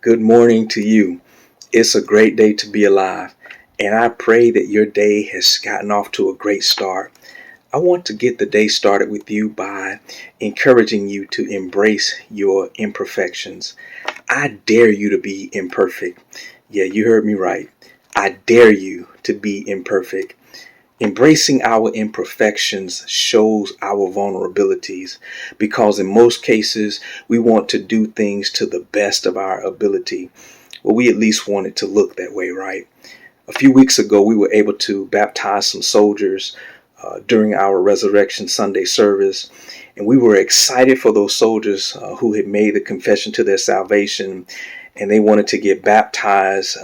Good morning to you. It's a great day to be alive, and I pray that your day has gotten off to a great start. I want to get the day started with you by encouraging you to embrace your imperfections. I dare you to be imperfect. Yeah, you heard me right. I dare you to be imperfect. Embracing our imperfections shows our vulnerabilities because in most cases we want to do things to the best of our ability. Well, we at least want it to look that way, right? A few weeks ago, we were able to baptize some soldiers during our Resurrection Sunday service, and we were excited for those soldiers who had made the confession to their salvation, and they wanted to get baptized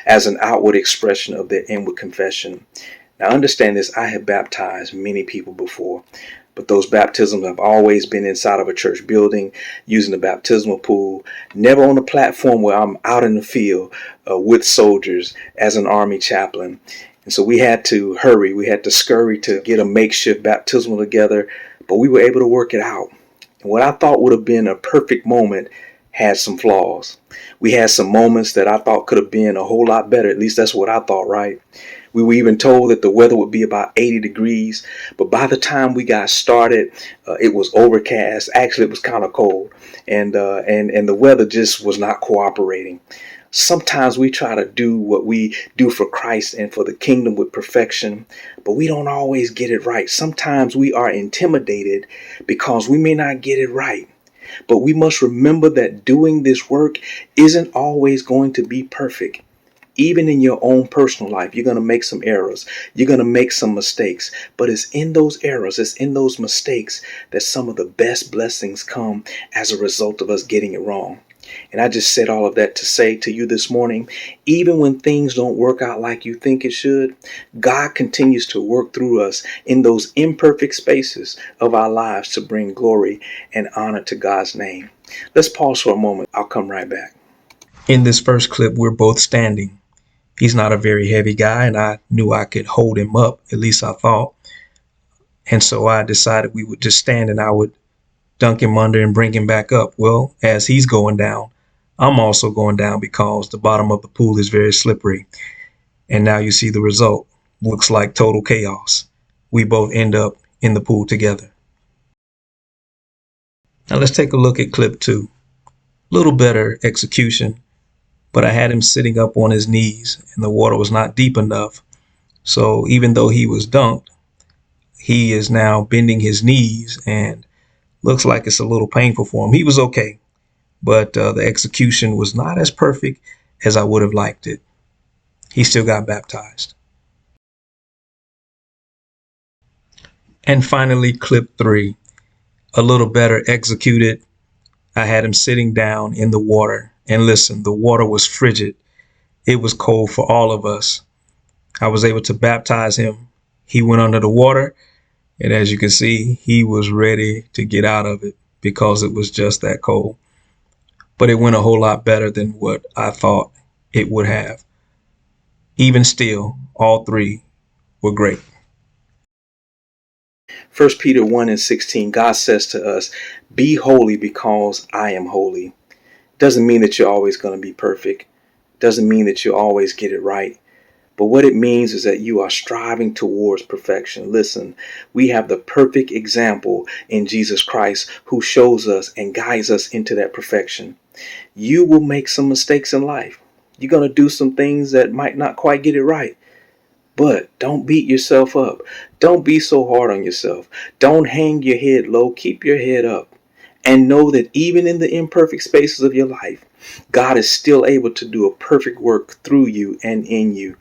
as an outward expression of their inward confession. Now, understand this, I have baptized many people before, but those baptisms have always been inside of a church building, using the baptismal pool, never on a platform where I'm out in the field with soldiers as an army chaplain. And so we had to hurry, we had to scurry to get a makeshift baptismal together, but we were able to work it out. And what I thought would have been a perfect moment had some flaws. We had some moments that I thought could have been a whole lot better. At least that's what I thought, right? We were even told that the weather would be about 80 degrees, but by the time we got started, it was overcast. Actually, it was kind of cold, and the weather just was not cooperating. Sometimes we try to do what we do for Christ and for the kingdom with perfection, but we don't always get it right. Sometimes we are intimidated because we may not get it right. But we must remember that doing this work isn't always going to be perfect. Even in your own personal life, you're going to make some errors. You're going to make some mistakes. But it's in those errors, it's in those mistakes that some of the best blessings come as a result of us getting it wrong. And I just said all of that to say to you this morning, even when things don't work out like you think it should, God continues to work through us in those imperfect spaces of our lives to bring glory and honor to God's name. Let's pause for a moment. I'll come right back. In this first clip, we're both standing. He's not a very heavy guy, and I knew I could hold him up, at least I thought. And so I decided we would just stand and I would dunk him under and bring him back up. Well, as he's going down, I'm also going down because the bottom of the pool is very slippery. And now you see the result. Looks like total chaos. We both end up in the pool together. Now let's take a look at clip 2. A little better execution, but I had him sitting up on his knees and the water was not deep enough. So even though he was dunked, he is now bending his knees and looks like it's a little painful for him. He was okay, but the execution was not as perfect as I would have liked it. He still got baptized. And finally, clip 3, a little better executed. I had him sitting down in the water, and listen, the water was frigid. It was cold for all of us. I was able to baptize him. He went under the water, and as you can see, he was ready to get out of it because it was just that cold. But it went a whole lot better than what I thought it would have. Even still, all 3 were great. 1 Peter 1:16, God says to us, be holy because I am holy. Doesn't mean that you're always going to be perfect. Doesn't mean that you always get it right. But what it means is that you are striving towards perfection. Listen, we have the perfect example in Jesus Christ who shows us and guides us into that perfection. You will make some mistakes in life. You're going to do some things that might not quite get it right. But don't beat yourself up. Don't be so hard on yourself. Don't hang your head low. Keep your head up. And know that even in the imperfect spaces of your life, God is still able to do a perfect work through you and in you.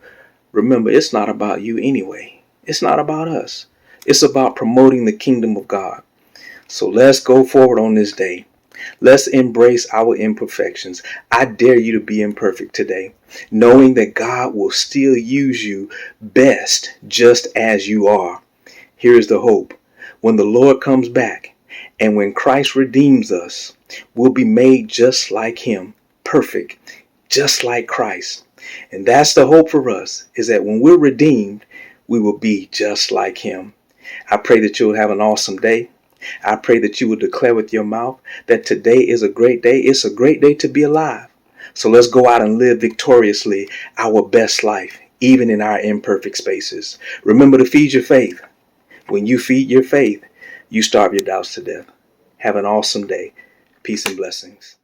Remember, it's not about you anyway. It's not about us. It's about promoting the kingdom of God. So let's go forward on this day. Let's embrace our imperfections. I dare you to be imperfect today, knowing that God will still use you best just as you are. Here's the hope. When the Lord comes back and when Christ redeems us, we'll be made just like him, perfect, just like Christ. And that's the hope for us, is that when we're redeemed, we will be just like him. I pray that you'll have an awesome day. I pray that you will declare with your mouth that today is a great day. It's a great day to be alive. So let's go out and live victoriously our best life, even in our imperfect spaces. Remember to feed your faith. When you feed your faith, you starve your doubts to death. Have an awesome day. Peace and blessings.